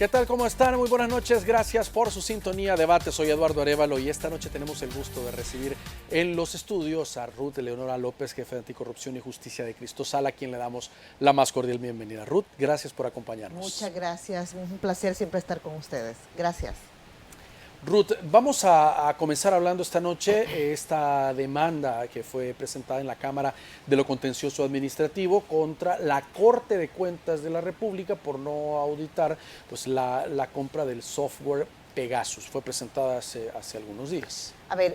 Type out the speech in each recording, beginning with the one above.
¿Qué tal? ¿Cómo están? Muy buenas noches. Gracias por su sintonía. Debate. Soy Eduardo Arévalo y esta noche tenemos el gusto de recibir en los estudios a Ruth Eleonora López, jefe de Anticorrupción y Justicia de Cristosal, a quien le damos la más cordial bienvenida. Ruth, gracias por acompañarnos. Muchas gracias. Es un placer siempre estar con ustedes. Gracias. Ruth, vamos a comenzar hablando esta noche esta demanda que fue presentada en la Cámara de lo Contencioso Administrativo contra la Corte de Cuentas de la República por no auditar pues, la compra del software Pegasus. Fue presentada hace algunos días. A ver,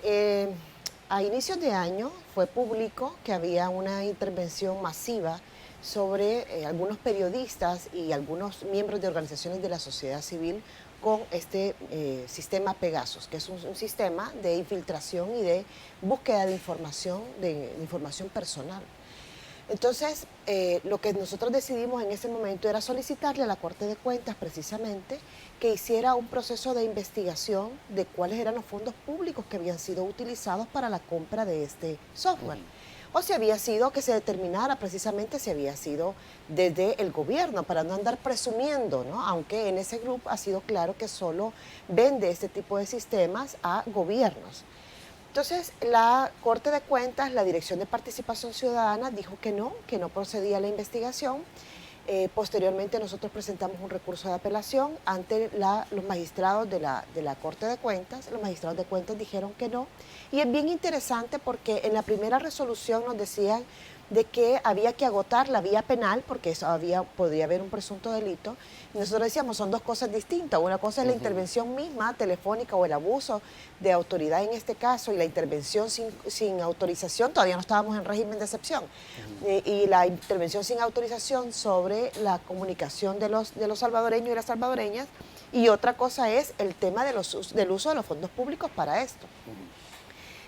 a inicios de año fue público que había una intervención masiva sobre algunos periodistas y algunos miembros de organizaciones de la sociedad civil con este sistema Pegasus, que es un sistema de infiltración y de búsqueda de información personal. Entonces, lo que nosotros decidimos en ese momento era solicitarle a la Corte de Cuentas precisamente que hiciera un proceso de investigación de cuáles eran los fondos públicos que habían sido utilizados para la compra de este software. O si había sido que se determinara precisamente si había sido desde el gobierno, para no andar presumiendo, ¿no? Aunque en ese grupo ha sido claro que solo vende este tipo de sistemas a gobiernos. Entonces, la Corte de Cuentas, la Dirección de Participación Ciudadana, dijo que no procedía la investigación. Posteriormente nosotros presentamos un recurso de apelación ante los magistrados de la Corte de Cuentas. Los magistrados de cuentas dijeron que no. Y es bien interesante porque en la primera resolución nos decían de que había que agotar la vía penal porque eso podría haber un presunto delito. Y nosotros decíamos, son dos cosas distintas. Una cosa es la intervención misma, telefónica, o el abuso de autoridad en este caso, y la intervención sin autorización. Todavía no estábamos en régimen de excepción. Y la intervención sin autorización sobre la comunicación de los salvadoreños y las salvadoreñas. Y otra cosa es el tema del uso de los fondos públicos para esto.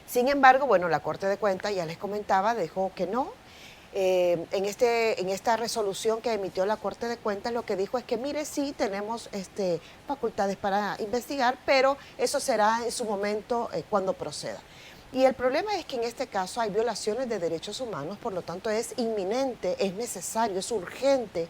Sin embargo, bueno, la Corte de Cuentas, ya les comentaba, dijo que no. En esta resolución que emitió la Corte de Cuentas, lo que dijo es que, mire, sí tenemos facultades para investigar, pero eso será en su momento cuando proceda. Y el problema es que en este caso hay violaciones de derechos humanos, por lo tanto es inminente, es necesario, es urgente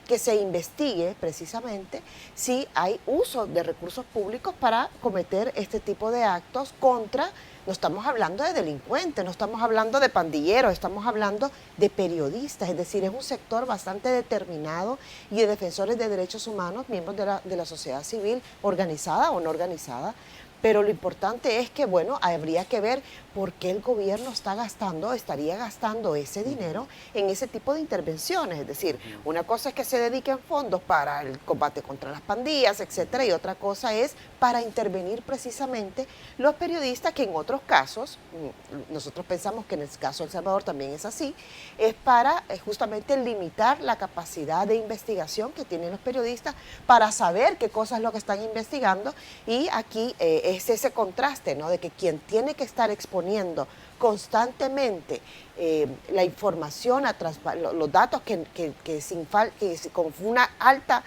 que se investigue precisamente si hay uso de recursos públicos para cometer este tipo de actos contra, no estamos hablando de delincuentes, no estamos hablando de pandilleros, estamos hablando de periodistas, es decir, es un sector bastante determinado y de defensores de derechos humanos, miembros de la sociedad civil, organizada o no organizada. Pero lo importante es que, bueno, habría que ver por qué el gobierno estaría gastando ese dinero en ese tipo de intervenciones. Es decir, una cosa es que se dediquen fondos para el combate contra las pandillas, etcétera, y otra cosa es para intervenir precisamente los periodistas, que en otros casos, nosotros pensamos que en el caso de El Salvador también es así, es para justamente limitar la capacidad de investigación que tienen los periodistas para saber qué cosas es lo que están investigando. Y aquí es ese contraste, ¿no? De que quien tiene que estar exponiendo constantemente la información, los datos que con una alta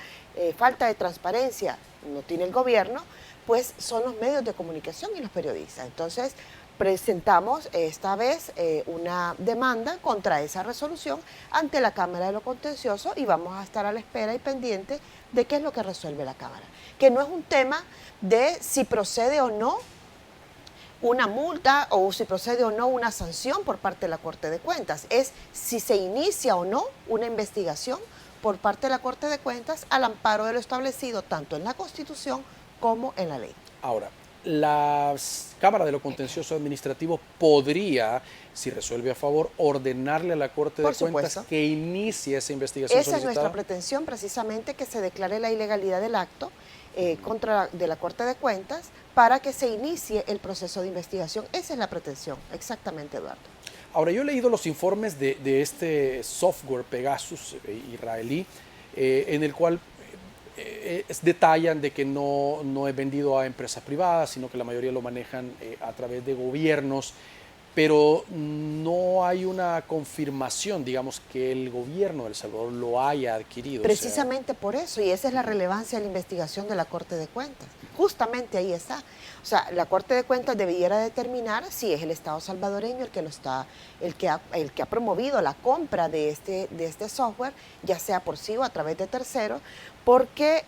falta de transparencia no tiene el gobierno, pues son los medios de comunicación y los periodistas. Entonces, presentamos esta vez una demanda contra esa resolución ante la Cámara de lo Contencioso y vamos a estar a la espera y pendiente de qué es lo que resuelve la Cámara. Que no es un tema de si procede o no una multa o si procede o no una sanción por parte de la Corte de Cuentas, es si se inicia o no una investigación por parte de la Corte de Cuentas al amparo de lo establecido tanto en la Constitución como en la ley. Ahora, la Cámara de lo Contencioso Administrativo podría, si resuelve a favor, ordenarle a la Corte de Cuentas que inicie esa investigación solicitada. Esa es nuestra pretensión, precisamente, que se declare la ilegalidad del acto de la Corte de Cuentas para que se inicie el proceso de investigación. Esa es la pretensión, exactamente, Eduardo. Ahora, yo he leído los informes de este software Pegasus israelí, en el cual detallan de que no es vendido a empresas privadas, sino que la mayoría lo manejan a través de gobiernos, pero no hay una confirmación, digamos, que el gobierno de El Salvador lo haya adquirido. Precisamente por eso, y esa es la relevancia de la investigación de la Corte de Cuentas. Justamente ahí está. O sea, la Corte de Cuentas debiera determinar si es el Estado salvadoreño el que ha promovido la compra de este software, ya sea por sí o a través de terceros, porque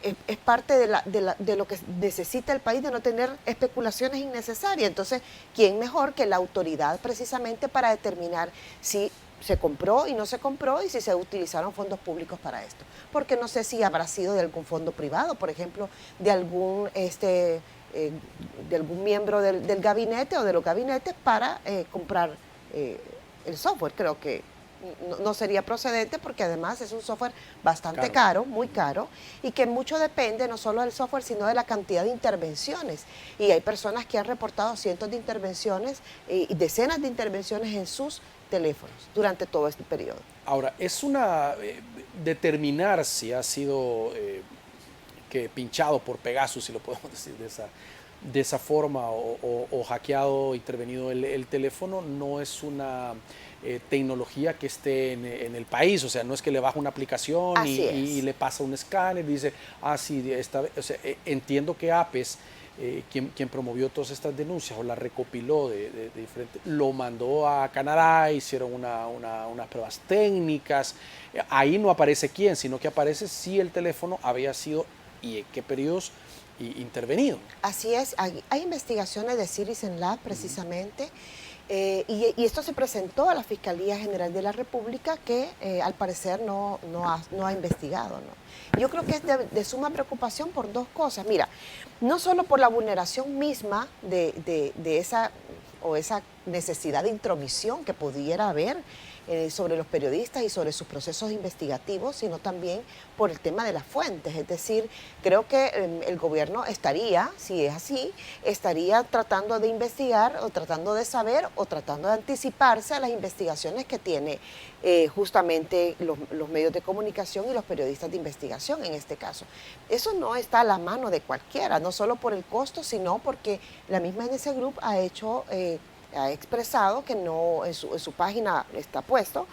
es parte de lo que necesita el país, de no tener especulaciones innecesarias. Entonces, ¿quién mejor que la autoridad precisamente para determinar si se compró y no se compró y si se utilizaron fondos públicos para esto? Porque no sé si habrá sido de algún fondo privado, por ejemplo, de algún de algún miembro del gabinete o de los gabinetes para comprar el software. Creo que no sería procedente porque además es un software bastante caro, muy caro, y que mucho depende no solo del software, sino de la cantidad de intervenciones. Y hay personas que han reportado cientos de intervenciones y decenas de intervenciones en sus teléfonos durante todo este periodo. Ahora, es una determinar si ha sido que pinchado por Pegasus, si lo podemos decir de esa forma, o hackeado, intervenido el teléfono, no es una tecnología que esté en el país. O sea, no es que le baja una aplicación y le pasa un escáner y dice, ah, sí, o sea, entiendo que APES, quien promovió todas estas denuncias o las recopiló de diferentes, lo mandó a Canadá, hicieron unas pruebas técnicas. Ahí no aparece quién, sino que aparece si el teléfono había sido y en qué periodos intervenido. Así es, hay investigaciones de Citizen Lab precisamente, y esto se presentó a la Fiscalía General de la República que al parecer no ha investigado, ¿no? Yo creo que es de suma preocupación por dos cosas. Mira, no solo por la vulneración misma de esa necesidad de intromisión que pudiera haber sobre los periodistas y sobre sus procesos investigativos, sino también por el tema de las fuentes. Es decir, creo que el gobierno estaría, si es así, estaría tratando de investigar o tratando de saber o tratando de anticiparse a las investigaciones que tiene justamente los medios de comunicación y los periodistas de investigación en este caso. Eso no está a la mano de cualquiera, no solo por el costo, sino porque la misma NS Group ha expresado que no, en su página está puesto,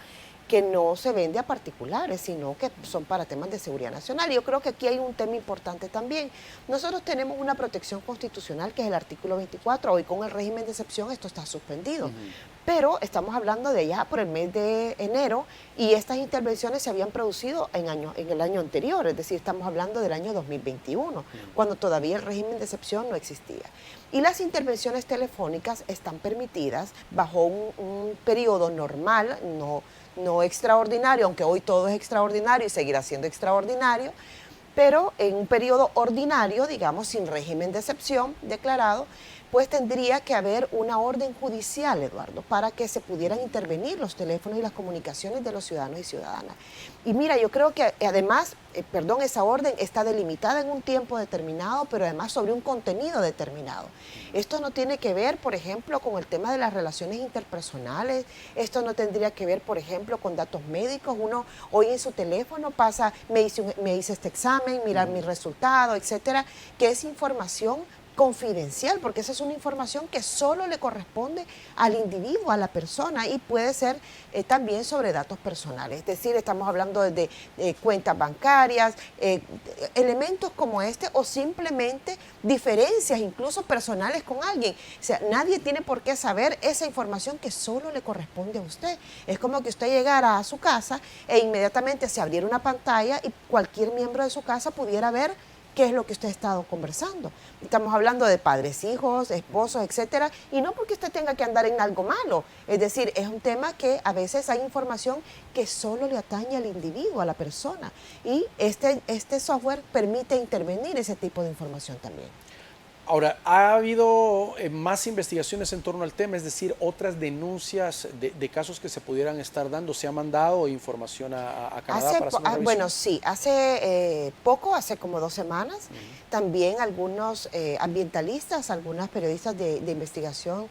que no se vende a particulares, sino que son para temas de seguridad nacional. Y yo creo que aquí hay un tema importante también. Nosotros tenemos una protección constitucional que es el artículo 24, hoy con el régimen de excepción esto está suspendido. Pero estamos hablando de ya por el mes de enero y estas intervenciones se habían producido en el año anterior, es decir, estamos hablando del año 2021, cuando todavía el régimen de excepción no existía. Y las intervenciones telefónicas están permitidas bajo un periodo normal, no extraordinario, aunque hoy todo es extraordinario y seguirá siendo extraordinario, pero en un periodo ordinario, digamos, sin régimen de excepción declarado, pues tendría que haber una orden judicial, Eduardo, para que se pudieran intervenir los teléfonos y las comunicaciones de los ciudadanos y ciudadanas. Y mira, yo creo que además, esa orden está delimitada en un tiempo determinado, pero además sobre un contenido determinado. Esto no tiene que ver, por ejemplo, con el tema de las relaciones interpersonales, esto no tendría que ver, por ejemplo, con datos médicos. Uno hoy en su teléfono pasa, me hice este examen, mirar mi resultado, etcétera, que es información confidencial, porque esa es una información que solo le corresponde al individuo, a la persona, y puede ser también sobre datos personales. Es decir, estamos hablando de cuentas bancarias, elementos como este, o simplemente diferencias incluso personales con alguien. O sea, nadie tiene por qué saber esa información que solo le corresponde a usted. Es como que usted llegara a su casa e inmediatamente se abriera una pantalla y cualquier miembro de su casa pudiera ver qué es lo que usted ha estado conversando. Estamos hablando de padres, hijos, esposos, etcétera, y no porque usted tenga que andar en algo malo. Es decir, es un tema que a veces hay información que solo le atañe al individuo, a la persona, y este software permite intervenir ese tipo de información también. Ahora, ¿ha habido más investigaciones en torno al tema? Es decir, otras denuncias de casos que se pudieran estar dando. ¿Se ha mandado información a Canadá para hacer una revisión? Bueno, sí, hace poco, hace como 2 semanas, también algunos ambientalistas, algunas periodistas de investigación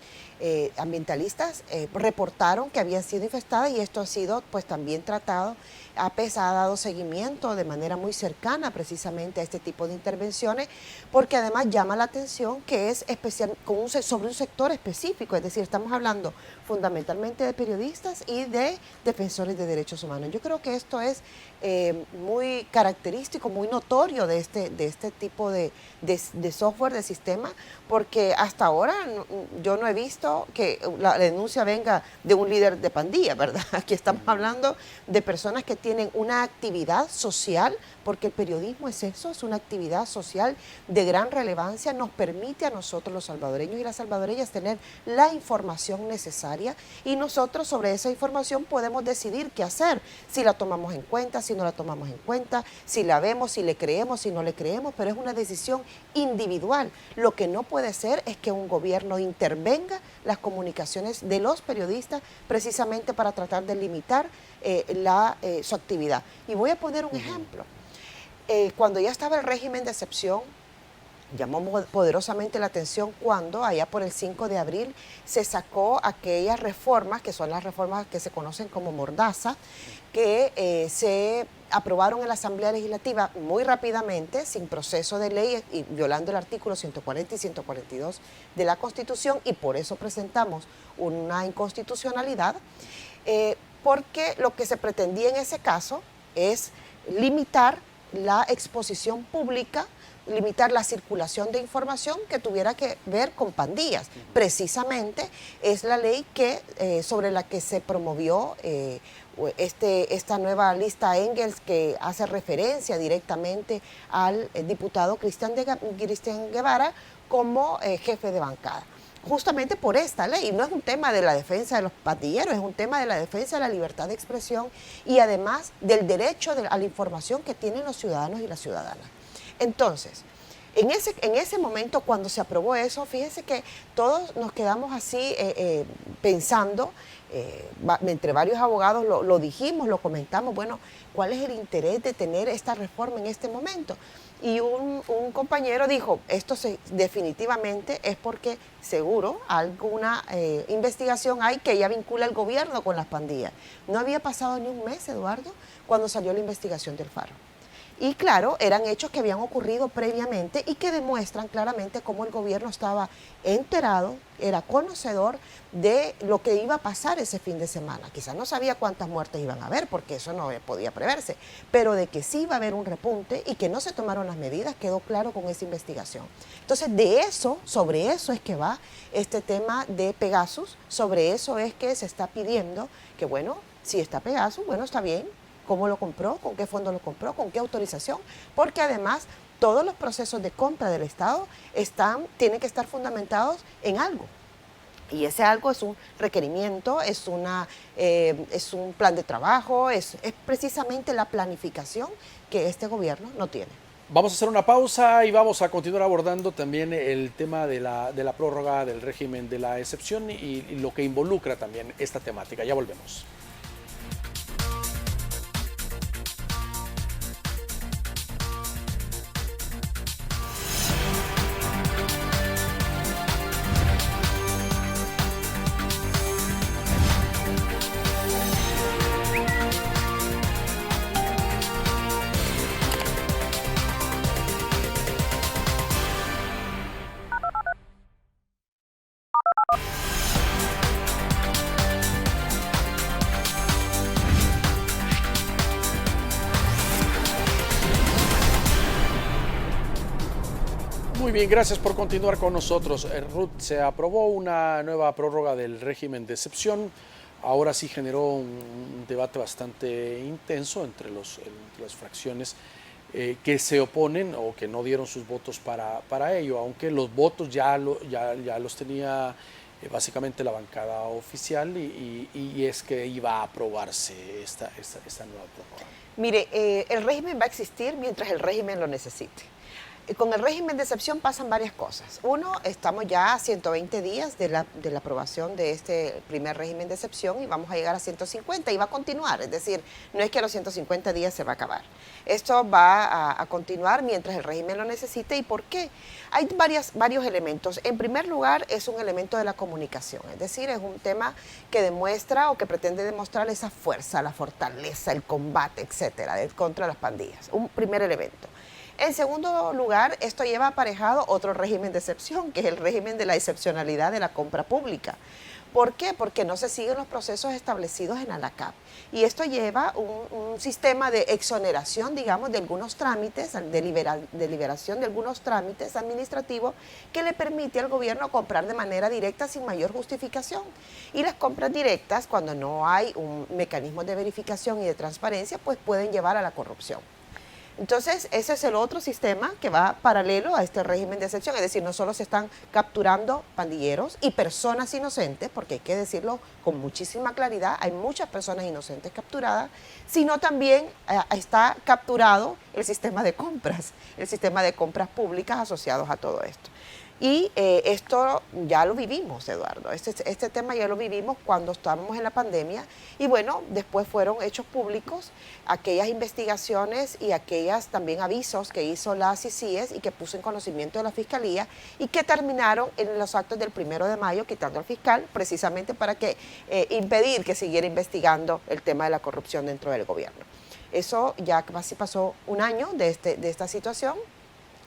ambientalistas reportaron que habían sido infestadas y esto ha sido pues también tratado. APES ha dado seguimiento de manera muy cercana precisamente a este tipo de intervenciones, porque además llama la atención que es especial sobre un sector específico, es decir, estamos hablando fundamentalmente de periodistas y de defensores de derechos humanos. Yo creo que esto es muy característico, muy notorio de este tipo de software, de sistema, porque hasta ahora yo no he visto caso que la denuncia venga de un líder de pandilla, ¿verdad? Aquí estamos hablando de personas que tienen una actividad social, porque el periodismo es eso, es una actividad social de gran relevancia, nos permite a nosotros los salvadoreños y las salvadoreñas tener la información necesaria y nosotros sobre esa información podemos decidir qué hacer, si la tomamos en cuenta, si no la tomamos en cuenta, si la vemos, si le creemos, si no le creemos, pero es una decisión individual. Lo que no puede ser es que un gobierno intervenga las comunicaciones de los periodistas precisamente para tratar de limitar su actividad. Y voy a poner un ejemplo. Cuando ya estaba el régimen de excepción, llamó poderosamente la atención cuando allá por el 5 de abril se sacó aquellas reformas, que son las reformas que se conocen como Mordaza, que se aprobaron en la Asamblea Legislativa muy rápidamente, sin proceso de ley y violando el artículo 140 y 142 de la Constitución, y por eso presentamos una inconstitucionalidad, porque lo que se pretendía en ese caso es limitar la exposición pública, limitar la circulación de información que tuviera que ver con pandillas. Precisamente es la ley sobre la que se promovió esta nueva lista Engels, que hace referencia directamente al diputado Cristian Guevara como jefe de bancada. Justamente por esta ley, no es un tema de la defensa de los pandilleros, es un tema de la defensa de la libertad de expresión y además del derecho a la información que tienen los ciudadanos y las ciudadanas. Entonces, en ese momento cuando se aprobó eso, fíjense que todos nos quedamos así pensando, entre varios abogados lo dijimos, lo comentamos, bueno, ¿cuál es el interés de tener esta reforma en este momento? Y un compañero dijo, esto definitivamente es porque seguro alguna investigación hay que ya vincula al gobierno con las pandillas. No había pasado ni un mes, Eduardo, cuando salió la investigación del Faro. Y claro, eran hechos que habían ocurrido previamente y que demuestran claramente cómo el gobierno estaba enterado, era conocedor de lo que iba a pasar ese fin de semana. Quizás no sabía cuántas muertes iban a haber, porque eso no podía preverse, pero de que sí iba a haber un repunte y que no se tomaron las medidas, quedó claro con esa investigación. Entonces, sobre eso es que va este tema de Pegasus, sobre eso es que se está pidiendo que, bueno, si está Pegasus, bueno, está bien. ¿Cómo lo compró? ¿Con qué fondo lo compró? ¿Con qué autorización? Porque además todos los procesos de compra del Estado tienen que estar fundamentados en algo. Y ese algo es un requerimiento, es un plan de trabajo, es precisamente la planificación que este gobierno no tiene. Vamos a hacer una pausa y vamos a continuar abordando también el tema de la prórroga del régimen de la excepción y lo que involucra también esta temática. Ya volvemos. Muy bien, gracias por continuar con nosotros. Ruth, se aprobó una nueva prórroga del régimen de excepción. Ahora sí generó un debate bastante intenso entre las fracciones que se oponen o que no dieron sus votos para ello, aunque los votos ya los tenía básicamente la bancada oficial y es que iba a aprobarse esta nueva prórroga. Mire, el régimen va a existir mientras el régimen lo necesite. Con el régimen de excepción pasan varias cosas. Uno, estamos ya a 120 días de la aprobación de este primer régimen de excepción y vamos a llegar a 150 y va a continuar. Es decir, no es que a los 150 días se va a acabar. Esto va a continuar mientras el régimen lo necesite. ¿Y por qué? Hay varios elementos. En primer lugar, es un elemento de la comunicación. Es decir, es un tema que demuestra o que pretende demostrar esa fuerza, la fortaleza, el combate, etcétera, contra las pandillas. Un primer elemento. En segundo lugar, esto lleva aparejado otro régimen de excepción, que es el régimen de la excepcionalidad de la compra pública. ¿Por qué? Porque no se siguen los procesos establecidos en ANACAP. Y esto lleva un sistema de exoneración, digamos, de algunos trámites, de liberación de algunos trámites administrativos que le permite al gobierno comprar de manera directa sin mayor justificación. Y las compras directas, cuando no hay un mecanismo de verificación y de transparencia, pues pueden llevar a la corrupción. Entonces, ese es el otro sistema que va paralelo a este régimen de excepción, es decir, no solo se están capturando pandilleros y personas inocentes, porque hay que decirlo con muchísima claridad, hay muchas personas inocentes capturadas, sino también está capturado el sistema de compras públicas asociados a todo esto. Y esto ya lo vivimos, Eduardo, este tema ya lo vivimos cuando estábamos en la pandemia y bueno, después fueron hechos públicos aquellas investigaciones y aquellas también avisos que hizo la CICIES y que puso en conocimiento de la Fiscalía y que terminaron en los actos del 1 de mayo quitando al fiscal precisamente para que impedir que siguiera investigando el tema de la corrupción dentro del gobierno. Eso ya casi pasó un año de esta situación.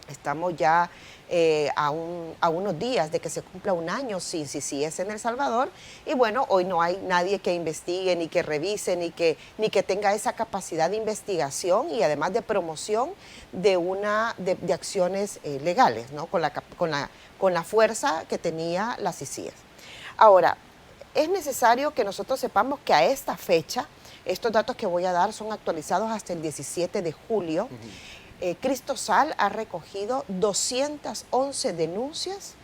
Estamos ya a unos días de que se cumpla un año sin CICIES en El Salvador y bueno, hoy no hay nadie que investigue, ni que revise, ni que tenga esa capacidad de investigación y además de promoción de acciones legales, ¿no? con la fuerza que tenía la CICIES. Ahora, es necesario que nosotros sepamos que a esta fecha, estos datos que voy a dar son actualizados hasta el 17 de julio, Cristosal ha recogido 211 denuncias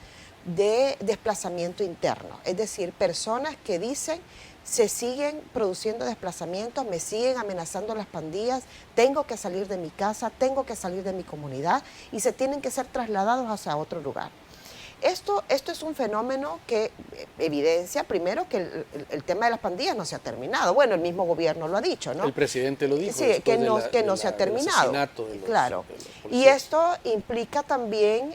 de desplazamiento interno, es decir, personas que dicen se siguen produciendo desplazamientos, me siguen amenazando las pandillas, tengo que salir de mi casa, tengo que salir de mi comunidad y se tienen que ser trasladados hacia otro lugar. Esto es un fenómeno que evidencia, primero, que el tema de las pandillas no se ha terminado. Bueno, el mismo gobierno lo ha dicho, ¿no? El presidente lo dijo. Sí, que no se ha terminado. Claro. Y esto implica también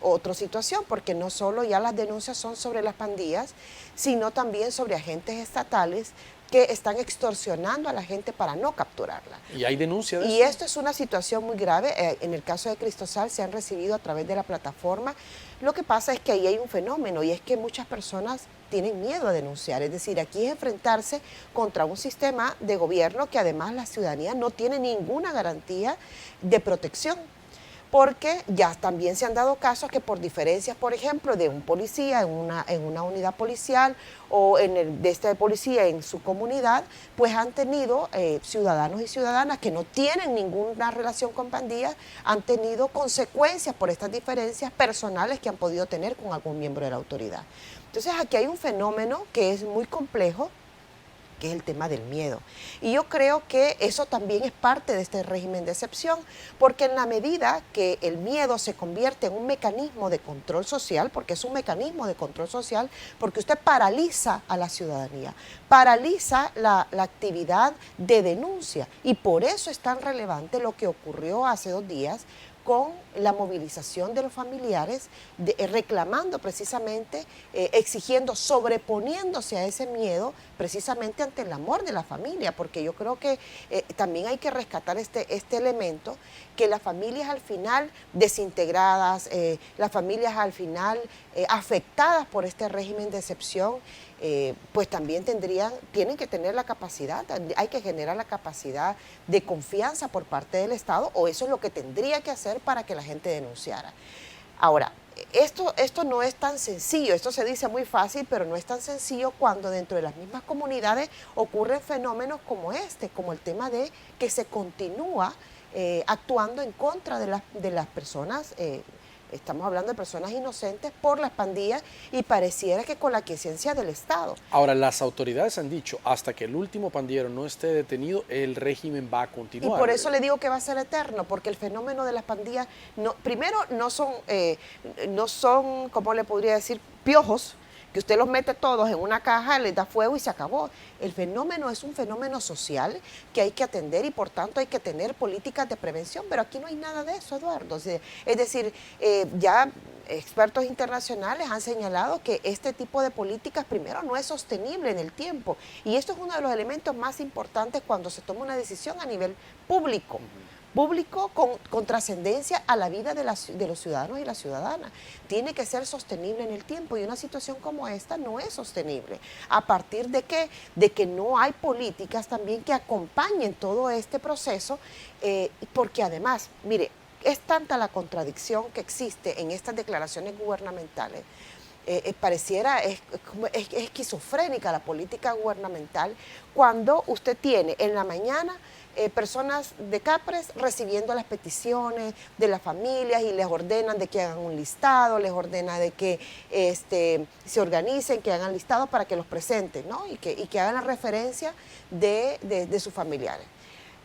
otra situación, porque no solo ya las denuncias son sobre las pandillas, sino también sobre agentes estatales que están extorsionando a la gente para no capturarla. ¿Y hay denuncias de eso? Y esto es una situación muy grave. En el caso de Cristosal se han recibido a través de la plataforma. Lo que pasa es que ahí hay un fenómeno y es que muchas personas tienen miedo a denunciar. Es decir, aquí es enfrentarse contra un sistema de gobierno que además la ciudadanía no tiene ninguna garantía de protección. Porque ya también se han dado casos que por diferencias, por ejemplo, de un policía en una unidad policial o de este policía en su comunidad, pues han tenido ciudadanos y ciudadanas que no tienen ninguna relación con pandillas, han tenido consecuencias por estas diferencias personales que han podido tener con algún miembro de la autoridad. Entonces aquí hay un fenómeno que es muy complejo, que es el tema del miedo. Y yo creo que eso también es parte de este régimen de excepción, porque en la medida que el miedo se convierte en un mecanismo de control social, porque es un mecanismo de control social, porque usted paraliza a la ciudadanía, paraliza la actividad de denuncia, y por eso es tan relevante lo que ocurrió hace 2 días, con la movilización de los familiares, reclamando precisamente, exigiendo, sobreponiéndose a ese miedo, precisamente ante el amor de la familia, porque yo creo que también hay que rescatar este elemento, que las familias al final desintegradas, las familias al final afectadas por este régimen de excepción, pues también tienen que tener la capacidad, hay que generar la capacidad de confianza por parte del Estado, o eso es lo que tendría que hacer para que la gente denunciara. Ahora, esto no es tan sencillo, esto se dice muy fácil, pero no es tan sencillo cuando dentro de las mismas comunidades ocurren fenómenos como como el tema de que se continúa actuando en contra de las personas. Estamos hablando de personas inocentes por las pandillas y pareciera que con la quiesencia del Estado. Ahora, las autoridades han dicho, hasta que el último pandillero no esté detenido, el régimen va a continuar. Y por eso le digo que va a ser eterno, porque el fenómeno de las pandillas, primero no son, ¿cómo le podría decir?, piojos, que usted los mete todos en una caja, les da fuego y se acabó. El fenómeno es un fenómeno social que hay que atender y por tanto hay que tener políticas de prevención, pero aquí no hay nada de eso, Eduardo. Es decir, ya expertos internacionales han señalado que este tipo de políticas primero no es sostenible en el tiempo y esto es uno de los elementos más importantes cuando se toma una decisión a nivel público. público con trascendencia a la vida de los ciudadanos y las ciudadanas. Tiene que ser sostenible en el tiempo y una situación como esta no es sostenible. ¿A partir de qué? De que no hay políticas también que acompañen todo este proceso, porque además, mire, es tanta la contradicción que existe en estas declaraciones gubernamentales. Pareciera, es esquizofrénica la política gubernamental cuando usted tiene en la mañana personas de CAPRES recibiendo las peticiones de las familias y les ordenan de que hagan un listado, les ordena de que se organicen, que hagan listados para que los presenten, ¿no? y que hagan la referencia de sus familiares.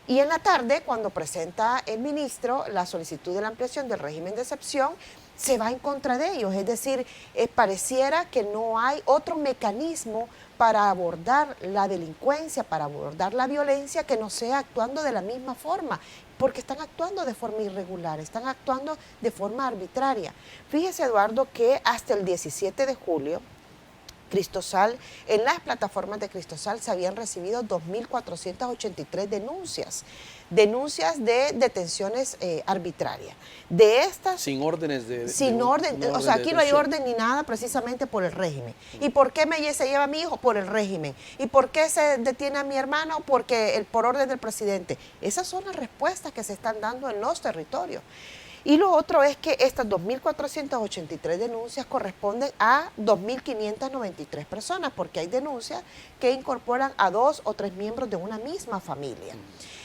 Y en la tarde, cuando presenta el ministro la solicitud de la ampliación del régimen de excepción, se va en contra de ellos. Es decir, pareciera que no hay otro mecanismo para abordar la delincuencia, para abordar la violencia, que no sea actuando de la misma forma, porque están actuando de forma irregular, están actuando de forma arbitraria. Fíjese, Eduardo, que hasta el 17 de julio, Cristosal, en las plataformas de Cristosal se habían recibido 2.483 denuncias de detenciones arbitrarias. De estas... Sin órdenes Sin orden, o sea, aquí no hay orden ni nada precisamente por el régimen. ¿Y por qué se lleva a mi hijo? Por el régimen. ¿Y por qué se detiene a mi hermano? Porque por orden del presidente. Esas son las respuestas que se están dando en los territorios. Y lo otro es que estas 2.483 denuncias corresponden a 2.593 personas, porque hay denuncias que incorporan a 2 o 3 miembros de una misma familia.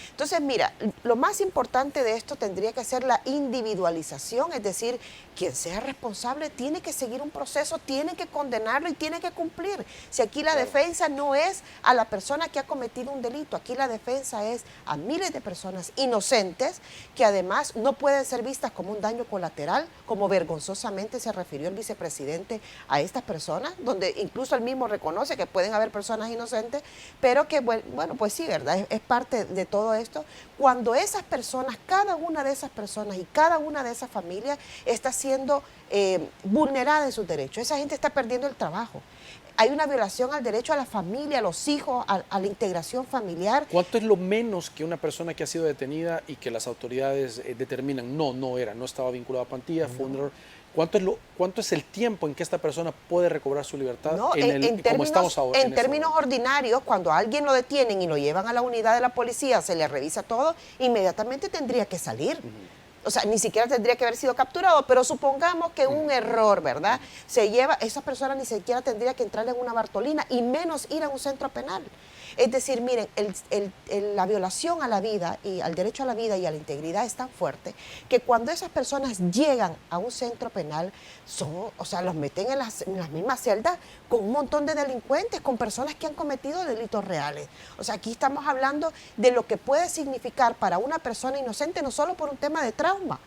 Entonces, mira, lo más importante de esto tendría que ser la individualización, es decir, quien sea responsable tiene que seguir un proceso, tiene que condenarlo y tiene que cumplir. Si aquí la defensa no es a la persona que ha cometido un delito, aquí la defensa es a miles de personas inocentes que además no pueden ser vistas como un daño colateral, como vergonzosamente se refirió el vicepresidente a estas personas, donde incluso él mismo reconoce que pueden haber personas inocentes, pero que, bueno, pues sí, ¿verdad? Es parte de todo esto. Cuando esas personas, cada una de esas personas y cada una de esas familias está siendo vulnerada en sus derechos, esa gente está perdiendo el trabajo. Hay una violación al derecho a la familia, a los hijos, a la integración familiar. ¿Cuánto es lo menos que una persona que ha sido detenida y que las autoridades determinan no estaba vinculada a Pantilla, fue un error? ¿Cuánto es el tiempo en que esta persona puede recobrar su libertad como estamos ahora? En términos ordinarios, cuando a alguien lo detienen y lo llevan a la unidad de la policía, se le revisa todo, inmediatamente tendría que salir. O sea, ni siquiera tendría que haber sido capturado, pero supongamos que un error, ¿verdad? Esa persona ni siquiera tendría que entrar en una Bartolina y menos ir a un centro penal. Es decir, miren, la violación a la vida y al derecho a la vida y a la integridad es tan fuerte que cuando esas personas llegan a un centro penal, los meten en las mismas celdas con un montón de delincuentes, con personas que han cometido delitos reales. O sea, aquí estamos hablando de lo que puede significar para una persona inocente, no solo por un tema de trauma.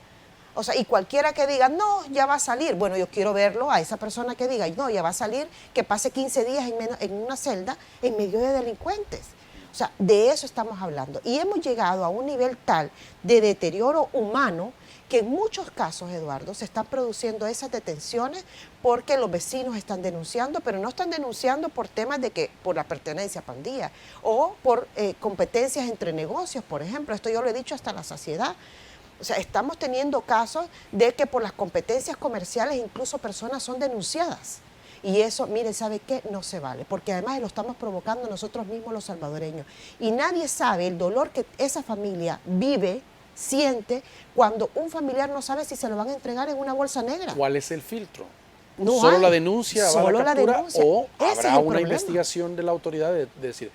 O sea, y cualquiera que diga, no, ya va a salir. Bueno, yo quiero verlo a esa persona que diga, no, ya va a salir, que pase 15 días en una celda en medio de delincuentes. O sea, de eso estamos hablando. Y hemos llegado a un nivel tal de deterioro humano que en muchos casos, Eduardo, se están produciendo esas detenciones porque los vecinos están denunciando, pero no están denunciando por temas por la pertenencia a pandilla o por competencias entre negocios, por ejemplo. Esto yo lo he dicho hasta la saciedad. O sea, estamos teniendo casos de que por las competencias comerciales incluso personas son denunciadas. Y eso, mire, ¿sabe qué? No se vale, porque además lo estamos provocando nosotros mismos los salvadoreños. Y nadie sabe el dolor que esa familia vive, siente, cuando un familiar no sabe si se lo van a entregar en una bolsa negra. ¿Cuál es el filtro? No ¿Solo hay. la denuncia va a la captura o Ese habrá es el una problema. investigación de la autoridad de decir,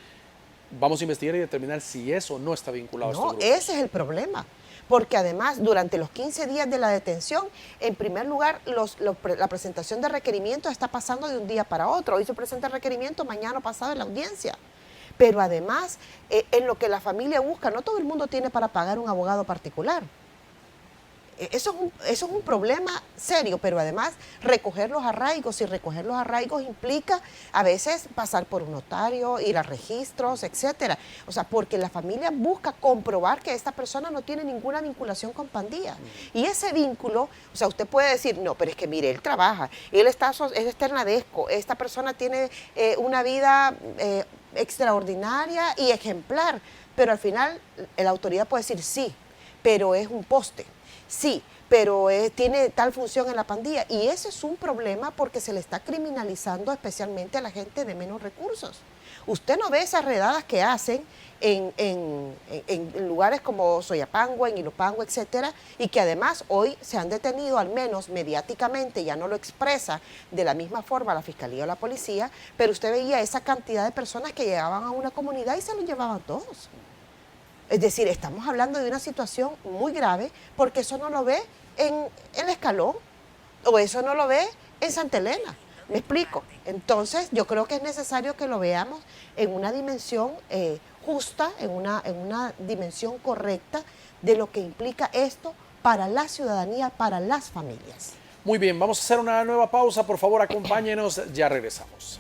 vamos a investigar y determinar si eso no está vinculado a este grupo? Ese es el problema. Porque además, durante los 15 días de la detención, en primer lugar, la presentación de requerimientos está pasando de un día para otro. Hoy se presenta el requerimiento, mañana pasado en la audiencia. Pero además, en lo que la familia busca, no todo el mundo tiene para pagar un abogado particular. Eso es un problema serio, pero además recoger los arraigos, y recoger los arraigos implica a veces pasar por un notario, ir a registros, etcétera. O sea, porque la familia busca comprobar que esta persona no tiene ninguna vinculación con pandillas. Y ese vínculo, o sea, usted puede decir, no, pero es que mire, él trabaja, él está en la DESCO, esta persona tiene una vida extraordinaria y ejemplar, pero al final la autoridad puede decir sí. pero es un poste. Sí, pero tiene tal función en la pandilla. Y ese es un problema porque se le está criminalizando especialmente a la gente de menos recursos. Usted no ve esas redadas que hacen en lugares como Soyapango, en Ilopango, etcétera, y que además hoy se han detenido, al menos mediáticamente, ya no lo expresa de la misma forma la Fiscalía o la Policía, pero usted veía esa cantidad de personas que llegaban a una comunidad y se los llevaban todos. Es decir, estamos hablando de una situación muy grave porque eso no lo ve en El Escalón o eso no lo ve en Santa Elena. ¿Me explico? Entonces, yo creo que es necesario que lo veamos en una dimensión justa, en una dimensión correcta de lo que implica esto para la ciudadanía, para las familias. Muy bien, vamos a hacer una nueva pausa. Por favor, acompáñenos. Ya regresamos.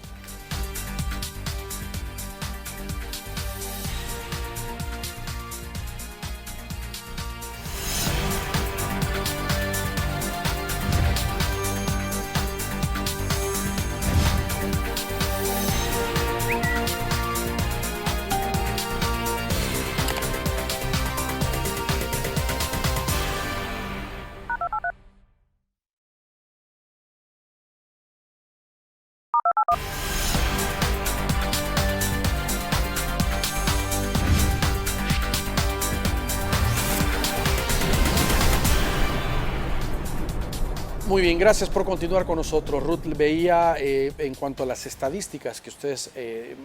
Muy bien, gracias por continuar con nosotros. Ruth, veía en cuanto a las estadísticas que ustedes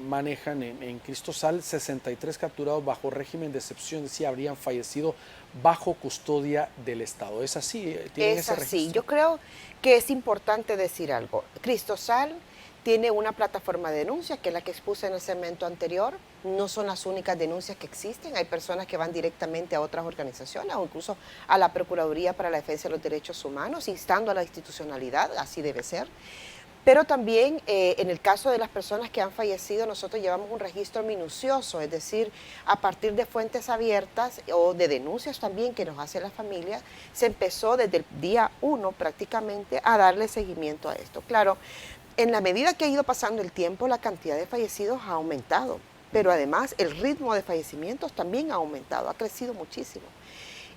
manejan en Cristosal, 63 capturados bajo régimen de excepción, decía, habrían fallecido bajo custodia del Estado. ¿Es así? ¿Tienen Es ese así. registro? Yo creo que es importante decir algo. Cristosal tiene una plataforma de denuncias, que es la que expuse en el segmento anterior. No son las únicas denuncias que existen. Hay personas que van directamente a otras organizaciones o incluso a la Procuraduría para la Defensa de los Derechos Humanos, instando a la institucionalidad, así debe ser. Pero también en el caso de las personas que han fallecido, nosotros llevamos un registro minucioso, es decir, a partir de fuentes abiertas o de denuncias también que nos hace la familia, se empezó desde el día 1 prácticamente a darle seguimiento a esto. Claro, en la medida que ha ido pasando el tiempo, la cantidad de fallecidos ha aumentado, pero además el ritmo de fallecimientos también ha aumentado, ha crecido muchísimo.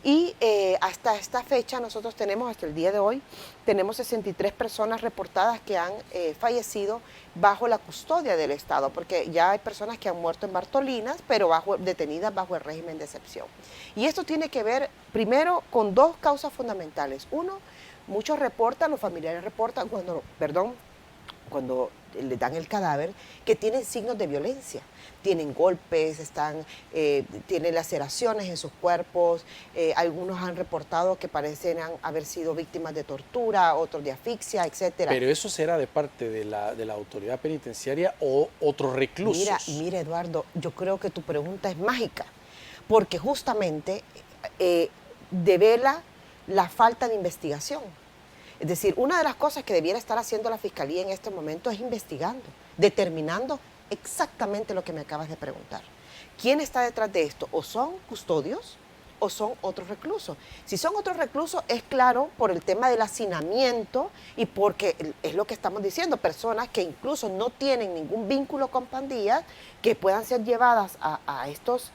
Y hasta esta fecha nosotros tenemos, hasta el día de hoy, tenemos 63 personas reportadas que han fallecido bajo la custodia del Estado, porque ya hay personas que han muerto en Bartolinas, pero detenidas bajo el régimen de excepción. Y esto tiene que ver primero con dos causas fundamentales. Uno, muchos reportan, los familiares reportan cuando le dan el cadáver, que tienen signos de violencia. Tienen golpes, tienen laceraciones en sus cuerpos, algunos han reportado que parecen haber sido víctimas de tortura, otros de asfixia, etcétera. ¿Pero eso será de parte de la autoridad penitenciaria o otros reclusos? Mira, Eduardo, yo creo que tu pregunta es mágica, porque justamente devela la falta de investigación. Es decir, una de las cosas que debiera estar haciendo la Fiscalía en este momento es investigando, determinando exactamente lo que me acabas de preguntar. ¿Quién está detrás de esto? ¿O son custodios o son otros reclusos? Si son otros reclusos, es claro por el tema del hacinamiento y porque es lo que estamos diciendo, personas que incluso no tienen ningún vínculo con pandillas, que puedan ser llevadas a estos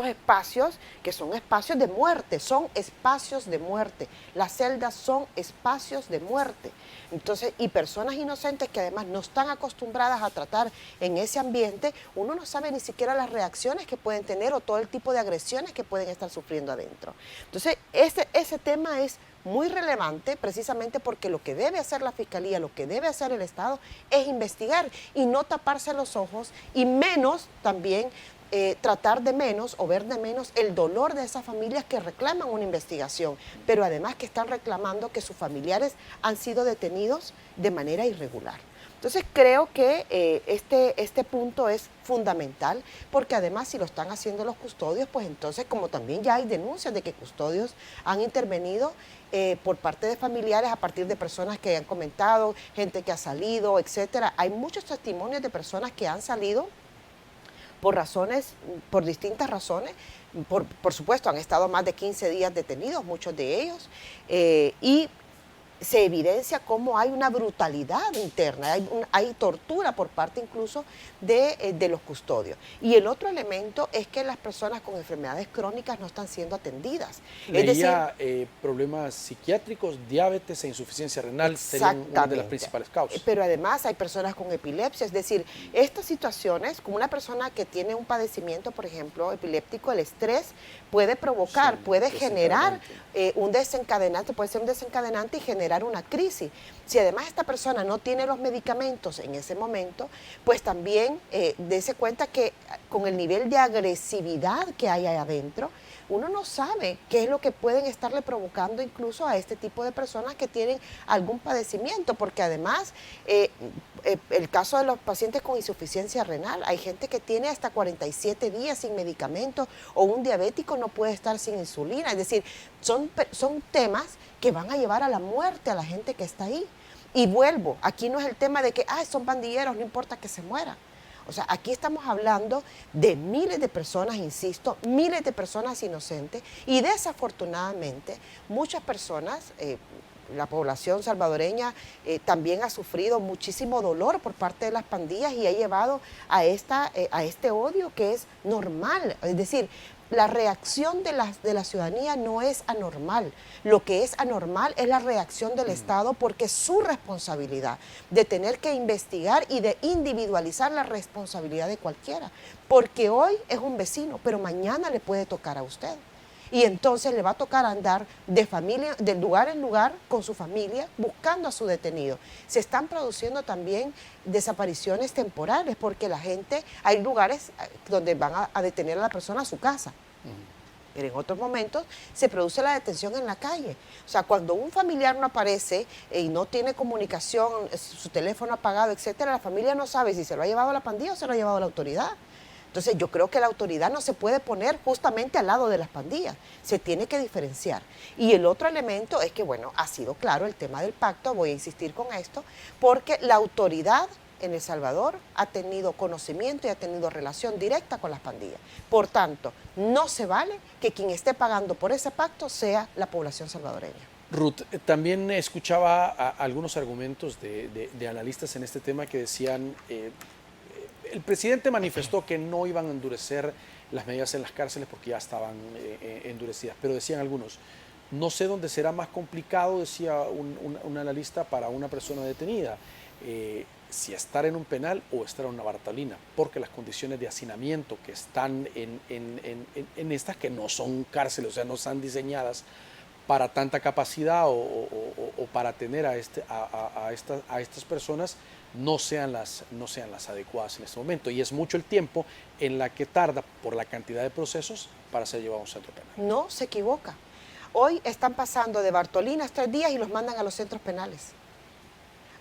espacios, que son espacios de muerte, son espacios de muerte. Las celdas son espacios de muerte. Entonces, y personas inocentes que además no están acostumbradas a tratar en ese ambiente, uno no sabe ni siquiera las reacciones que pueden tener o todo el tipo de agresiones que pueden estar sufriendo adentro. Entonces, ese tema es muy relevante precisamente porque lo que debe hacer la Fiscalía, lo que debe hacer el Estado es investigar y no taparse los ojos y menos también tratar de menos o ver de menos el dolor de esas familias que reclaman una investigación, pero además que están reclamando que sus familiares han sido detenidos de manera irregular. Entonces creo que este punto es fundamental porque además si lo están haciendo los custodios, pues entonces como también ya hay denuncias de que custodios han intervenido por parte de familiares a partir de personas que han comentado, gente que ha salido, etcétera. Hay muchos testimonios de personas que han salido por distintas razones. Por supuesto, han estado más de 15 días detenidos, muchos de ellos, y se evidencia cómo hay una brutalidad interna, hay tortura por parte incluso de los custodios. Y el otro elemento es que las personas con enfermedades crónicas no están siendo atendidas. Leía problemas psiquiátricos, diabetes e insuficiencia renal serían una de las principales causas. Pero además hay personas con epilepsia, es decir, estas situaciones, como una persona que tiene un padecimiento, por ejemplo, epiléptico, el estrés puede provocar, Sí, puede generar un desencadenante, puede ser un desencadenante y generar una crisis. Si además esta persona no tiene los medicamentos en ese momento, pues también dése cuenta que con el nivel de agresividad que hay ahí adentro, uno no sabe qué es lo que pueden estarle provocando incluso a este tipo de personas que tienen algún padecimiento, porque además el caso de los pacientes con insuficiencia renal, hay gente que tiene hasta 47 días sin medicamentos, o un diabético no puede estar sin insulina, es decir, son temas que van a llevar a la muerte a la gente que está ahí. Y vuelvo, aquí no es el tema de que son pandilleros, no importa que se mueran. O sea, aquí estamos hablando de miles de personas, insisto, miles de personas inocentes, y desafortunadamente muchas personas, la población salvadoreña también ha sufrido muchísimo dolor por parte de las pandillas y ha llevado a este odio que es normal. Es decir, la reacción de la ciudadanía no es anormal. Lo que es anormal es la reacción del Estado, porque es su responsabilidad de tener que investigar y de individualizar la responsabilidad de cualquiera. Porque hoy es un vecino, pero mañana le puede tocar a usted. Y entonces le va a tocar andar de lugar en lugar con su familia buscando a su detenido. Se están produciendo también desapariciones temporales, porque la gente, hay lugares donde van a detener a la persona a su casa. Pero en otros momentos se produce la detención en la calle. O sea, cuando un familiar no aparece y no tiene comunicación, su teléfono apagado, etcétera, la familia no sabe si se lo ha llevado la pandilla o se lo ha llevado la autoridad. Entonces yo creo que la autoridad no se puede poner justamente al lado de las pandillas, se tiene que diferenciar. Y el otro elemento es que, bueno, ha sido claro el tema del pacto, voy a insistir con esto, porque la autoridad en El Salvador ha tenido conocimiento y ha tenido relación directa con las pandillas. Por tanto, no se vale que quien esté pagando por ese pacto sea la población salvadoreña. Ruth, también escuchaba algunos argumentos de analistas en este tema que decían... el presidente manifestó que no iban a endurecer las medidas en las cárceles porque ya estaban endurecidas, pero decían algunos, no sé dónde será más complicado, decía un analista, para una persona detenida, si estar en un penal o estar en una Bartolina, porque las condiciones de hacinamiento que están en estas, que no son cárceles, o sea, no están diseñadas para tanta capacidad o para tener a estas personas, no sean las adecuadas en este momento. Y es mucho el tiempo en la que tarda, por la cantidad de procesos, para ser llevado a un centro penal. No se equivoca. Hoy están pasando de Bartolinas 3 días y los mandan a los centros penales.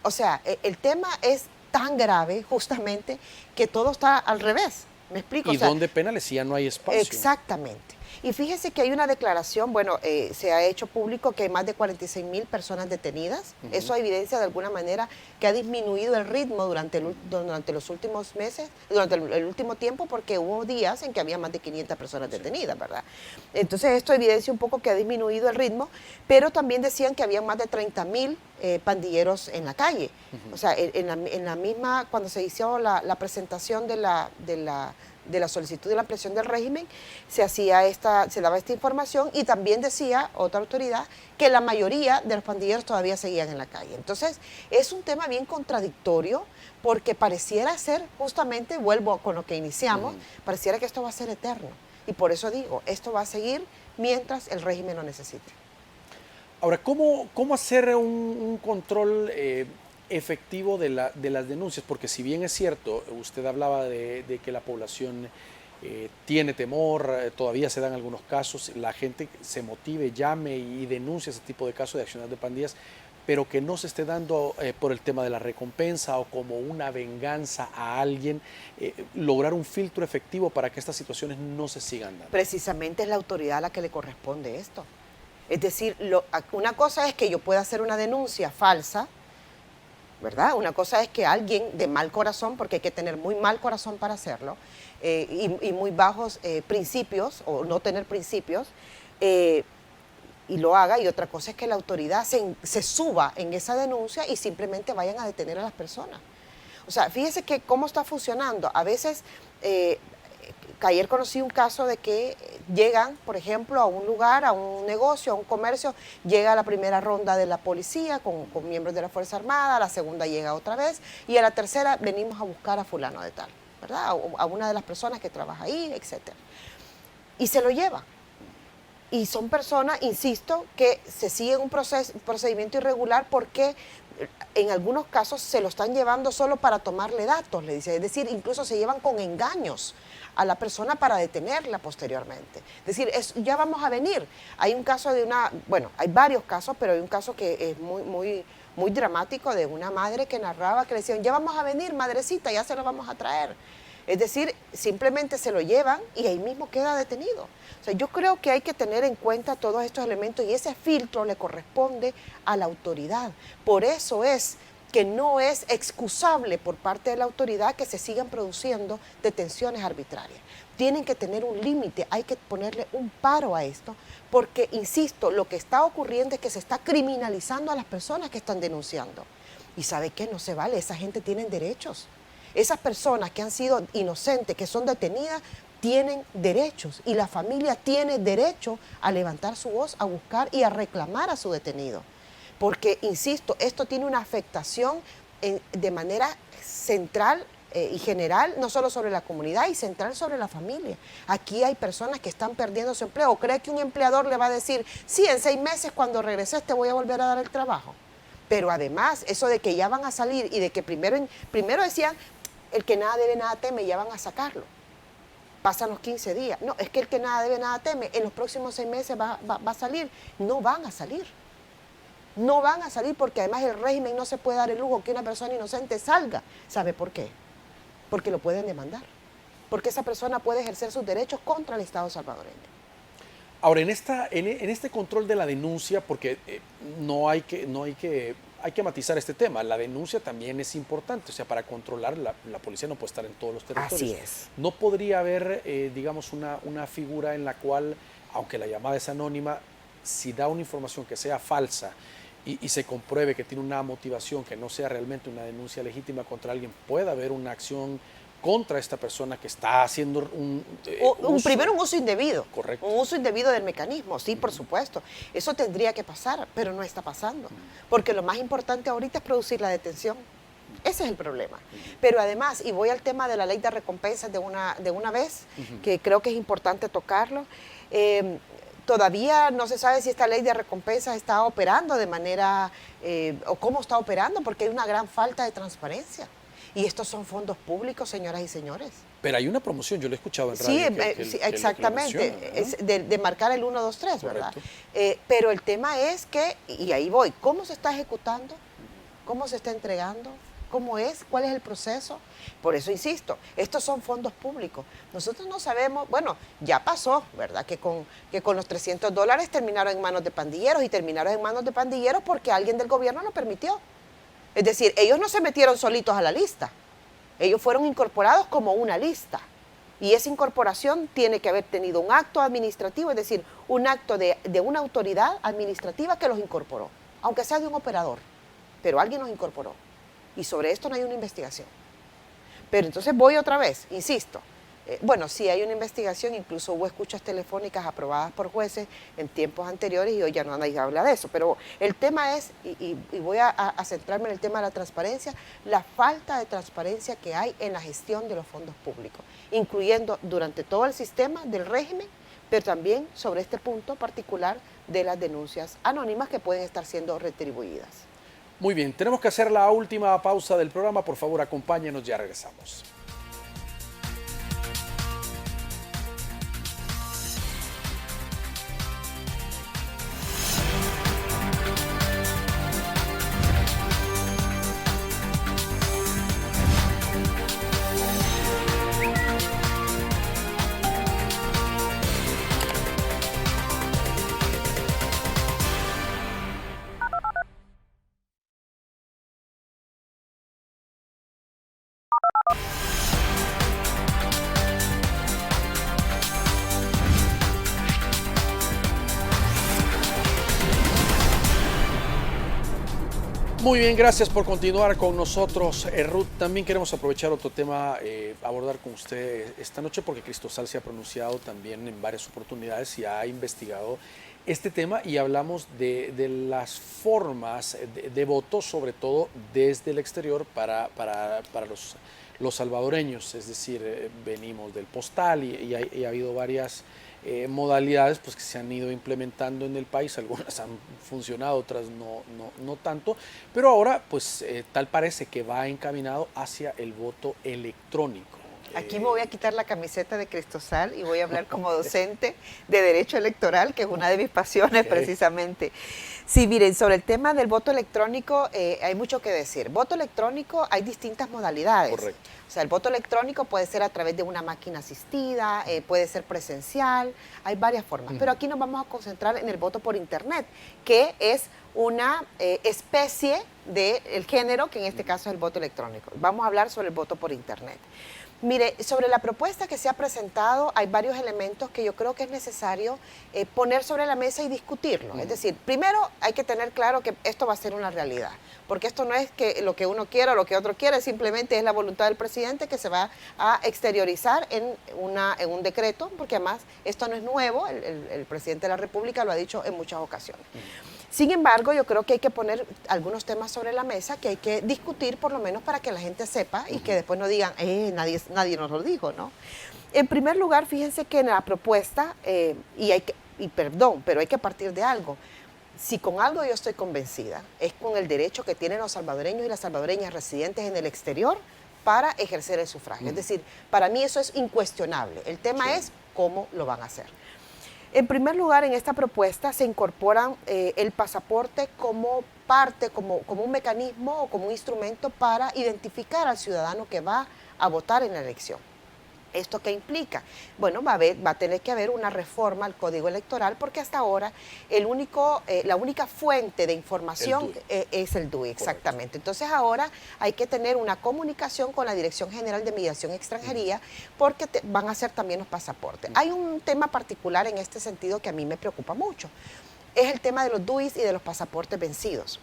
O sea, el tema es tan grave justamente que todo está al revés. ¿Me explico? ¿Y dónde penales si ya no hay espacio? Exactamente. Y fíjese que hay una declaración, bueno, se ha hecho público que hay más de 46,000 personas detenidas. Eso evidencia de alguna manera que ha disminuido el ritmo durante los últimos meses, durante el último tiempo, porque hubo días en que había más de 500 personas detenidas, ¿verdad? Entonces esto evidencia un poco que ha disminuido el ritmo, pero también decían que había más de 30,000 pandilleros en la calle. O sea, en la misma, cuando se hizo la presentación de la solicitud de la ampliación del régimen, se daba esta información, y también decía otra autoridad que la mayoría de los pandilleros todavía seguían en la calle. Entonces, es un tema bien contradictorio, porque pareciera ser, justamente, vuelvo con lo que iniciamos, pareciera que esto va a ser eterno. Y por eso digo, esto va a seguir mientras el régimen lo necesite. Ahora, ¿cómo hacer un control efectivo de las denuncias? Porque si bien es cierto, usted hablaba de que la población tiene temor, todavía se dan algunos casos, la gente se motive, llame y denuncie ese tipo de casos de acciones de pandillas, pero que no se esté dando por el tema de la recompensa o como una venganza a alguien, lograr un filtro efectivo para que estas situaciones no se sigan dando. Precisamente es la autoridad a la que le corresponde esto. Es decir, una cosa es que yo pueda hacer una denuncia falsa, ¿verdad? Una cosa es que alguien de mal corazón, porque hay que tener muy mal corazón para hacerlo, y muy bajos principios, o no tener principios, y lo haga, y otra cosa es que la autoridad se suba en esa denuncia y simplemente vayan a detener a las personas. O sea, fíjese que cómo está funcionando. A veces, que ayer conocí un caso de que llegan, por ejemplo, a un lugar, a un negocio, a un comercio, llega la primera ronda de la policía con miembros de la Fuerza Armada, la segunda llega otra vez, y a la tercera venimos a buscar a fulano de tal, ¿verdad? A una de las personas que trabaja ahí, etcétera. Y se lo llevan. Y son personas, insisto, que se siguen un procedimiento irregular porque en algunos casos se lo están llevando solo para tomarle datos, le dice. Es decir, incluso se llevan con engaños a la persona para detenerla posteriormente. Es decir, ya vamos a venir. Hay un caso bueno, hay varios casos, pero hay un caso que es muy dramático de una madre que narraba que le decían, ya vamos a venir, madrecita, ya se lo vamos a traer. Es decir, simplemente se lo llevan y ahí mismo queda detenido. O sea, yo creo que hay que tener en cuenta todos estos elementos y ese filtro le corresponde a la autoridad. Por eso es que no es excusable por parte de la autoridad que se sigan produciendo detenciones arbitrarias. Tienen que tener un límite, hay que ponerle un paro a esto, porque, insisto, lo que está ocurriendo es que se está criminalizando a las personas que están denunciando. ¿Y sabe qué? No se vale, esa gente tiene derechos. Esas personas que han sido inocentes, que son detenidas, tienen derechos y la familia tiene derecho a levantar su voz, a buscar y a reclamar a su detenido. Porque, insisto, esto tiene una afectación de manera central y general, no solo sobre la comunidad, y central sobre la familia. Aquí hay personas que están perdiendo su empleo. ¿Cree que un empleador le va a decir, sí, en 6 meses cuando regreses te voy a volver a dar el trabajo? Pero además, eso de que ya van a salir y de que primero decían, el que nada debe, nada teme, ya van a sacarlo. Pasan los 15 días. No, es que el que nada debe, nada teme, en los próximos 6 meses va a salir. No van a salir. No van a salir porque además el régimen no se puede dar el lujo que una persona inocente salga. ¿Sabe por qué? Porque lo pueden demandar. Porque esa persona puede ejercer sus derechos contra el Estado salvadoreño. Ahora, en este control de la denuncia, porque hay que matizar este tema, la denuncia también es importante, o sea, para controlar, la policía no puede estar en todos los territorios. Así es. No podría haber, digamos, una figura en la cual, aunque la llamada es anónima, si da una información que sea falsa y se compruebe que tiene una motivación que no sea realmente una denuncia legítima contra alguien, pueda haber una acción contra esta persona que está haciendo primero un uso indebido. Correcto. Un uso indebido del mecanismo, sí, por supuesto. Eso tendría que pasar, pero no está pasando. Porque lo más importante ahorita es producir la detención. Ese es el problema. Pero además, y voy al tema de la ley de recompensas de una vez, que creo que es importante tocarlo, todavía no se sabe si esta ley de recompensas está operando de manera, o cómo está operando, porque hay una gran falta de transparencia. Y estos son fondos públicos, señoras y señores. Pero hay una promoción, yo lo he escuchado en radio. Sí, exactamente, menciona, ¿no? de marcar el 1, 2, 3, ¿verdad? Pero el tema es que, y ahí voy, ¿cómo se está ejecutando? ¿Cómo se está entregando? ¿Cómo es? ¿Cuál es el proceso? Por eso insisto, estos son fondos públicos. Nosotros no sabemos, bueno, ya pasó, ¿verdad? Que con los $300 terminaron en manos de pandilleros, y terminaron en manos de pandilleros porque alguien del gobierno lo permitió. Es decir, ellos no se metieron solitos a la lista. Ellos fueron incorporados como una lista. Y esa incorporación tiene que haber tenido un acto administrativo, es decir, un acto de una autoridad administrativa que los incorporó, aunque sea de un operador, pero alguien los incorporó. Y sobre esto no hay una investigación. Pero entonces voy otra vez, insisto. Bueno, sí hay una investigación, incluso hubo escuchas telefónicas aprobadas por jueces en tiempos anteriores y hoy ya no nadie habla de eso. Pero el tema es, y voy a centrarme en el tema de la transparencia, la falta de transparencia que hay en la gestión de los fondos públicos, incluyendo durante todo el sistema del régimen, pero también sobre este punto particular de las denuncias anónimas que pueden estar siendo retribuidas. Muy bien, tenemos que hacer la última pausa del programa. Por favor, acompáñenos, ya regresamos. Muy bien, gracias por continuar con nosotros, Ruth. También queremos aprovechar otro tema, abordar con usted esta noche, porque Cristosal se ha pronunciado también en varias oportunidades y ha investigado este tema, y hablamos de las formas de voto, sobre todo desde el exterior, para los salvadoreños. Es decir, venimos del postal y ha habido varias modalidades pues, que se han ido implementando en el país. Algunas han funcionado, otras no tanto, pero ahora pues tal parece que va encaminado hacia el voto electrónico. Aquí me voy a quitar la camiseta de Cristosal y voy a hablar como docente de Derecho Electoral, que es una de mis pasiones precisamente. Sí, miren, sobre el tema del voto electrónico hay mucho que decir. Voto electrónico hay distintas modalidades. Correcto. O sea, el voto electrónico puede ser a través de una máquina asistida, puede ser presencial, hay varias formas. Pero aquí nos vamos a concentrar en el voto por Internet, que es una especie del género, que en este caso es el voto electrónico. Vamos a hablar sobre el voto por Internet. Mire, sobre la propuesta que se ha presentado, hay varios elementos que yo creo que es necesario poner sobre la mesa y discutirlo. Es decir, primero hay que tener claro que esto va a ser una realidad, porque esto no es que lo que uno quiera o lo que otro quiere, simplemente es la voluntad del presidente que se va a exteriorizar en un decreto, porque además esto no es nuevo, el presidente de la República lo ha dicho en muchas ocasiones. Sin embargo, yo creo que hay que poner algunos temas sobre la mesa que hay que discutir, por lo menos para que la gente sepa y que después no digan, nadie nos lo dijo, ¿no? En primer lugar, fíjense que en la propuesta, pero hay que partir de algo. Si con algo yo estoy convencida, es con el derecho que tienen los salvadoreños y las salvadoreñas residentes en el exterior para ejercer el sufragio. Es decir, para mí eso es incuestionable. El tema es cómo lo van a hacer. En primer lugar, en esta propuesta se incorporan el pasaporte como parte, como un mecanismo o como un instrumento para identificar al ciudadano que va a votar en la elección. ¿Esto qué implica? Bueno, va a tener que haber una reforma al Código Electoral, porque hasta ahora la única fuente de información es el DUI, exactamente. Correcto. Entonces ahora hay que tener una comunicación con la Dirección General de Migración y Extranjería, porque van a hacer también los pasaportes. Hay un tema particular en este sentido que a mí me preocupa mucho. Es el tema de los DUIs y de los pasaportes vencidos.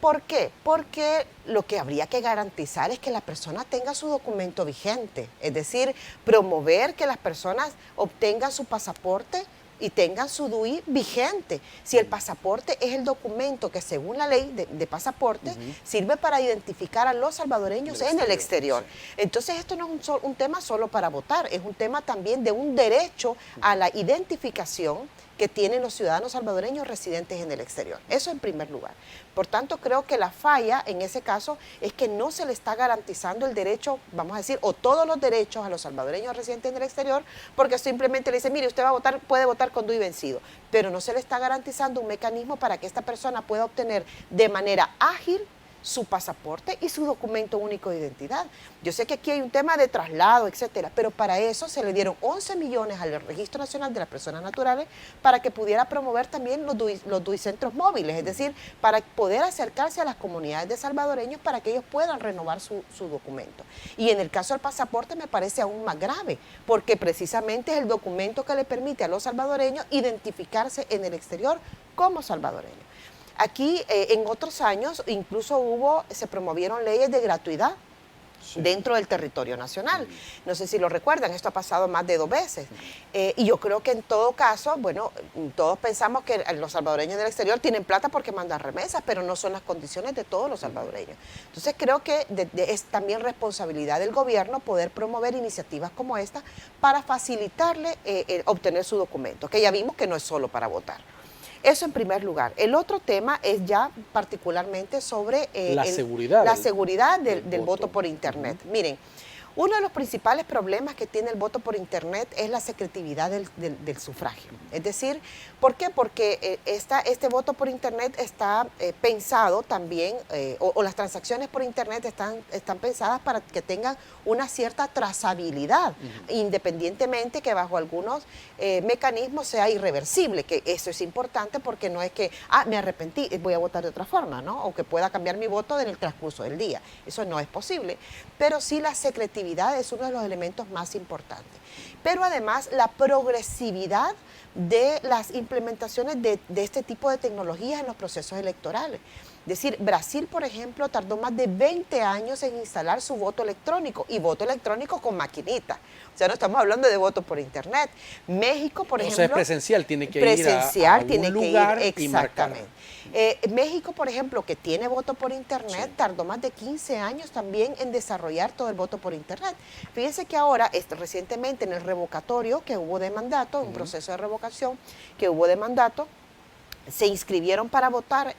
¿Por qué? Porque lo que habría que garantizar es que la persona tenga su documento vigente, es decir, promover que las personas obtengan su pasaporte y tengan su DUI vigente. Si el pasaporte es el documento que según la ley de pasaportes sirve para identificar a los salvadoreños en el exterior. Entonces esto no es un tema solo para votar, es un tema también de un derecho a la identificación que tienen los ciudadanos salvadoreños residentes en el exterior. Eso en primer lugar. Por tanto, creo que la falla en ese caso es que no se le está garantizando el derecho, vamos a decir, o todos los derechos a los salvadoreños residentes en el exterior, porque simplemente le dice, mire, usted va a votar, puede votar con DUI vencido, pero no se le está garantizando un mecanismo para que esta persona pueda obtener de manera ágil su pasaporte y su documento único de identidad. Yo sé que aquí hay un tema de traslado, etcétera, pero para eso se le dieron 11 millones al Registro Nacional de las Personas Naturales para que pudiera promover también los DUI centros móviles, es decir, para poder acercarse a las comunidades de salvadoreños para que ellos puedan renovar su documento. Y en el caso del pasaporte me parece aún más grave, porque precisamente es el documento que le permite a los salvadoreños identificarse en el exterior como salvadoreños. Aquí en otros años incluso se promovieron leyes de gratuidad dentro del territorio nacional. No sé si lo recuerdan, esto ha pasado más de 2 veces. Y yo creo que en todo caso, bueno, todos pensamos que los salvadoreños del exterior tienen plata porque mandan remesas, pero no son las condiciones de todos los salvadoreños. Entonces creo que es también responsabilidad del gobierno poder promover iniciativas como esta para facilitarle obtener su documento, que ya vimos que no es solo para votar. Eso en primer lugar. El otro tema es ya particularmente sobre la seguridad del voto por Internet. Miren, uno de los principales problemas que tiene el voto por Internet es la secretividad del sufragio. Es decir, ¿por qué? Porque este voto por Internet está pensado también, o las transacciones por Internet están pensadas para que tengan una cierta trazabilidad, independientemente que bajo algunos mecanismos sea irreversible, que eso es importante porque no es que, me arrepentí, voy a votar de otra forma, ¿no? O que pueda cambiar mi voto en el transcurso del día. Eso no es posible. Pero sí la secretividad es uno de los elementos más importantes. Pero además la progresividad de las implementaciones de este tipo de tecnologías en los procesos electorales. Es decir, Brasil, por ejemplo, tardó más de 20 años en instalar su voto electrónico, y voto electrónico con maquinita. O sea, no estamos hablando de voto por internet. México, por ejemplo... O sea, es presencial, tiene que presencial, ir a tiene un que lugar ir, y marcar. exactamente. México, por ejemplo, que tiene voto por internet, Sí. tardó más de 15 años también en desarrollar todo el voto por internet. Fíjense que ahora, recientemente en el revocatorio que hubo de mandato, un proceso de revocación que hubo de mandato, se inscribieron para votar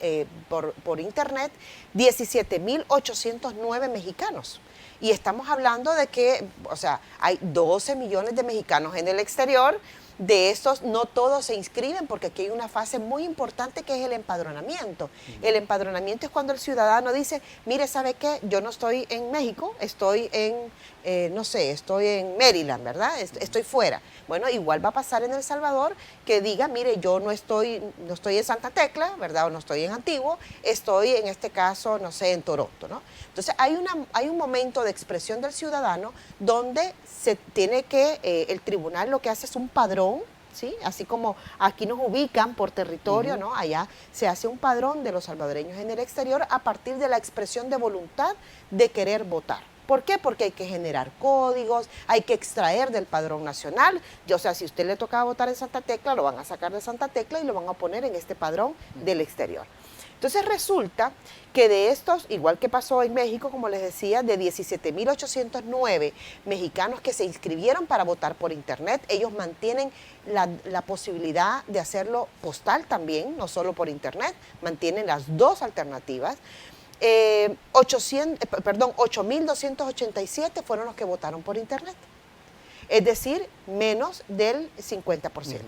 por internet 17.809 mexicanos. Y estamos hablando de que, o sea, hay 12 millones de mexicanos en el exterior. De estos, no todos se inscriben, porque aquí hay una fase muy importante que es el empadronamiento. El empadronamiento es cuando el ciudadano dice, mire, ¿sabe qué? Yo no estoy en México, estoy en, no sé, estoy en Maryland, ¿verdad? Estoy fuera. Bueno, igual va a pasar en El Salvador, que diga, mire, yo no estoy en Santa Tecla, ¿verdad? O no estoy en Antiguo, estoy en este caso, no sé, en Toronto, ¿no? Entonces, hay un momento de expresión del ciudadano donde se tiene que, el tribunal lo que hace es un padrón, ¿sí? Así como aquí nos ubican por territorio, ¿no? Allá se hace un padrón de los salvadoreños en el exterior a partir de la expresión de voluntad de querer votar. ¿Por qué? Porque hay que generar códigos, hay que extraer del padrón nacional. O sea, si a usted le tocaba votar en Santa Tecla, lo van a sacar de Santa Tecla y lo van a poner en este padrón del exterior. Entonces resulta que de estos, igual que pasó en México, como les decía, de 17.809 mexicanos que se inscribieron para votar por internet, ellos mantienen la posibilidad de hacerlo postal también, no solo por internet, mantienen las dos alternativas. 8.287 fueron los que votaron por internet, es decir, menos del 50%.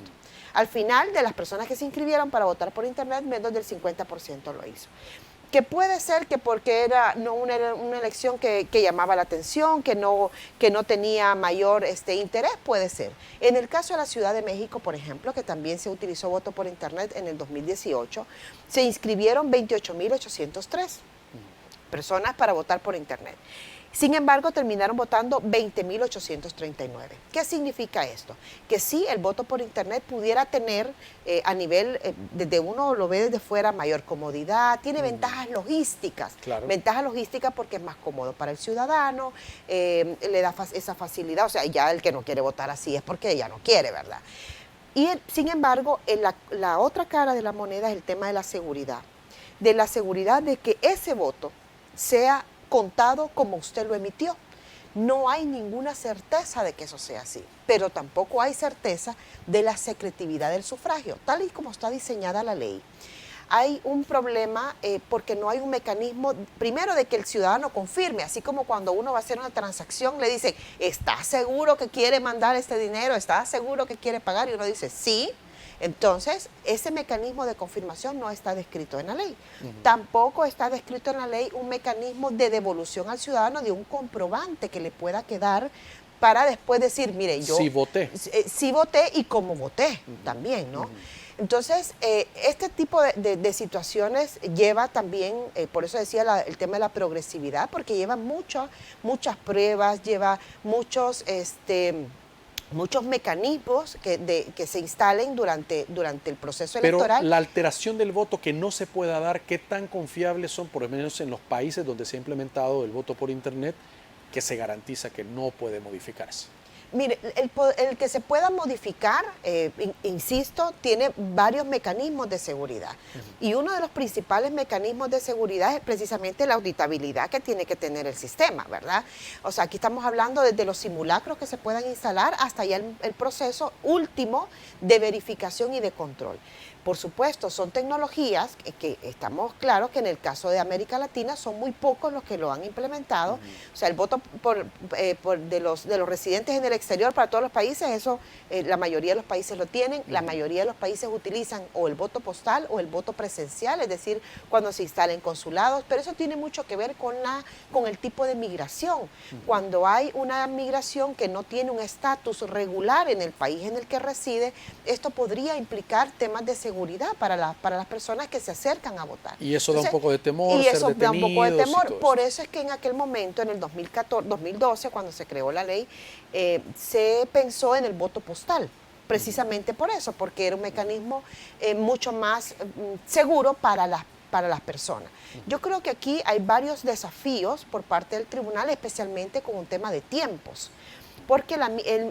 Al final, de las personas que se inscribieron para votar por internet, menos del 50% lo hizo. Que puede ser que porque era una elección que llamaba la atención, que no tenía mayor interés, puede ser. En el caso de la Ciudad de México, por ejemplo, que también se utilizó voto por internet en el 2018, se inscribieron 28.803 personas para votar por internet. Sin embargo, terminaron votando 20.839. ¿Qué significa esto? Que sí, el voto por internet pudiera tener a nivel, desde uno lo ve desde fuera, mayor comodidad, tiene ventajas logísticas. Claro. Ventajas logísticas porque es más cómodo para el ciudadano, le da esa facilidad, o sea, ya el que no quiere votar así es porque ya no quiere, ¿verdad? Y sin embargo, la otra cara de la moneda es el tema de la seguridad de que ese voto sea contado como usted lo emitió. No hay ninguna certeza de que eso sea así, pero tampoco hay certeza de la secretividad del sufragio, tal y como está diseñada la ley. Hay un problema porque no hay un mecanismo, primero, de que el ciudadano confirme, así como cuando uno va a hacer una transacción, le dicen, ¿está seguro que quiere mandar este dinero? ¿Está seguro que quiere pagar? Y uno dice, sí. Entonces, ese mecanismo de confirmación no está descrito en la ley. Tampoco está descrito en la ley un mecanismo de devolución al ciudadano de un comprobante que le pueda quedar para después decir, mire, yo sí voté. Sí voté y cómo voté también, ¿no? Entonces, este tipo de situaciones lleva también, por eso decía el tema de la progresividad, porque lleva muchas pruebas, lleva muchos mecanismos que se instalen durante el proceso electoral. Pero la alteración del voto que no se pueda dar, ¿qué tan confiables son, por lo menos en los países donde se ha implementado el voto por internet, que se garantiza que no puede modificarse? Mire, el que se pueda modificar, insisto, tiene varios mecanismos de seguridad. Y uno de los principales mecanismos de seguridad es precisamente la auditabilidad que tiene que tener el sistema, ¿verdad? O sea, aquí estamos hablando desde los simulacros que se puedan instalar hasta ya el proceso último de verificación y de control. Por supuesto, son tecnologías que estamos claros que en el caso de América Latina son muy pocos los que lo han implementado. O sea, el voto de los residentes en el exterior para todos los países, eso la mayoría de los países lo tienen. La mayoría de los países utilizan o el voto postal o el voto presencial, es decir, cuando se instalen consulados. Pero eso tiene mucho que ver con el tipo de migración. Cuando hay una migración que no tiene un estatus regular en el país en el que reside, esto podría implicar temas de seguridad para las personas que se acercan a votar. Y eso da un poco de temor, y eso da un poco de temor. todo Por eso es que en aquel momento, en el 2012, cuando se creó la ley, se pensó en el voto postal. Precisamente por eso, porque era un mecanismo mucho más seguro para para las personas. Yo creo que aquí hay varios desafíos por parte del tribunal, especialmente con un tema de tiempos. Porque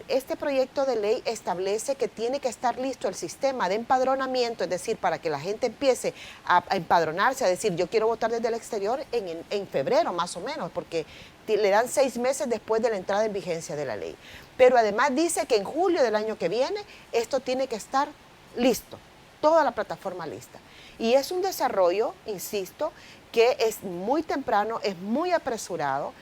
este proyecto de ley establece que tiene que estar listo el sistema de empadronamiento, es decir, para que la gente empiece a empadronarse, a decir, yo quiero votar desde el exterior en febrero más o menos, porque le dan 6 meses después de la entrada en vigencia de la ley. Pero además dice que en julio del año que viene esto tiene que estar listo, toda la plataforma lista. Y es un desarrollo, insisto, que es muy temprano, es muy apresurado.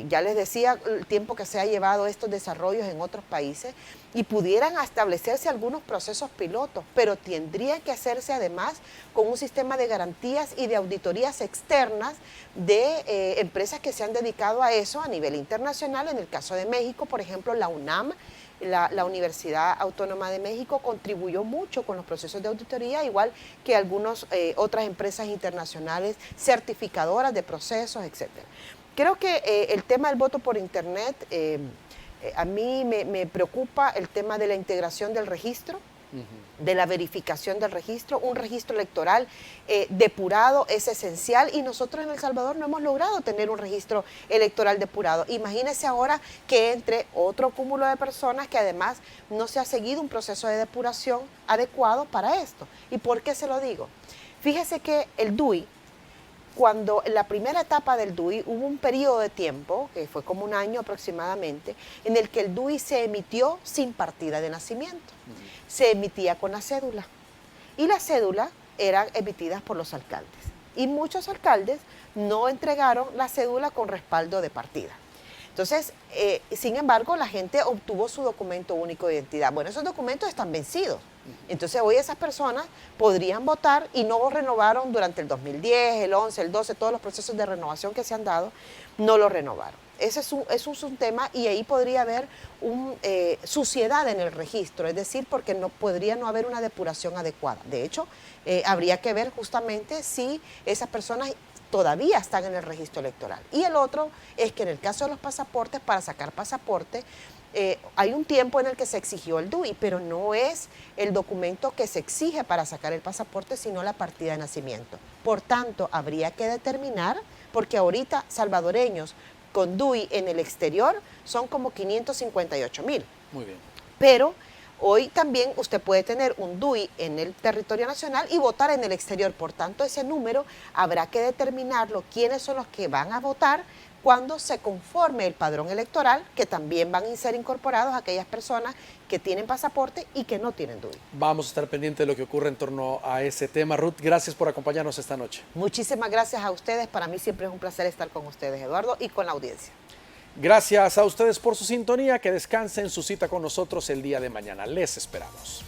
Ya les decía el tiempo que se ha llevado estos desarrollos en otros países y pudieran establecerse algunos procesos pilotos, pero tendría que hacerse además con un sistema de garantías y de auditorías externas de empresas que se han dedicado a eso a nivel internacional. En el caso de México, por ejemplo, la UNAM, la Universidad Autónoma de México, contribuyó mucho con los procesos de auditoría, igual que algunas otras empresas internacionales certificadoras de procesos, etcétera. Creo que el tema del voto por Internet, a mí me preocupa el tema de la integración del registro, de la verificación del registro. Un registro electoral depurado es esencial y nosotros en El Salvador no hemos logrado tener un registro electoral depurado. Imagínense ahora que entre otro cúmulo de personas que además no se ha seguido un proceso de depuración adecuado para esto. ¿Y por qué se lo digo? Fíjese que el DUI, cuando en la primera etapa del DUI hubo un periodo de tiempo, que fue como un año aproximadamente, en el que el DUI se emitió sin partida de nacimiento. Se emitía con la cédula. Y las cédulas eran emitidas por los alcaldes. Y muchos alcaldes no entregaron la cédula con respaldo de partida. Entonces, sin embargo, la gente obtuvo su documento único de identidad. Bueno, esos documentos están vencidos. Entonces, hoy esas personas podrían votar y no renovaron durante el 2010, el 11, el 12, todos los procesos de renovación que se han dado, no lo renovaron. Ese es un tema y ahí podría haber suciedad en el registro, es decir, porque podría no haber una depuración adecuada. De hecho, habría que ver justamente si esas personas todavía están en el registro electoral. Y el otro es que en el caso de los pasaportes, para sacar pasaporte, hay un tiempo en el que se exigió el DUI, pero no es el documento que se exige para sacar el pasaporte, sino la partida de nacimiento. Por tanto, habría que determinar, porque ahorita salvadoreños con DUI en el exterior son como 558,000. Muy bien. Pero hoy también usted puede tener un DUI en el territorio nacional y votar en el exterior. Por tanto, ese número habrá que determinarlo, quiénes son los que van a votar cuando se conforme el padrón electoral, que también van a ser incorporados aquellas personas que tienen pasaporte y que no tienen DUI. Vamos a estar pendientes de lo que ocurre en torno a ese tema. Ruth, gracias por acompañarnos esta noche. Muchísimas gracias a ustedes. Para mí siempre es un placer estar con ustedes, Eduardo, y con la audiencia. Gracias a ustedes por su sintonía. Que descansen. Su cita con nosotros el día de mañana. Les esperamos.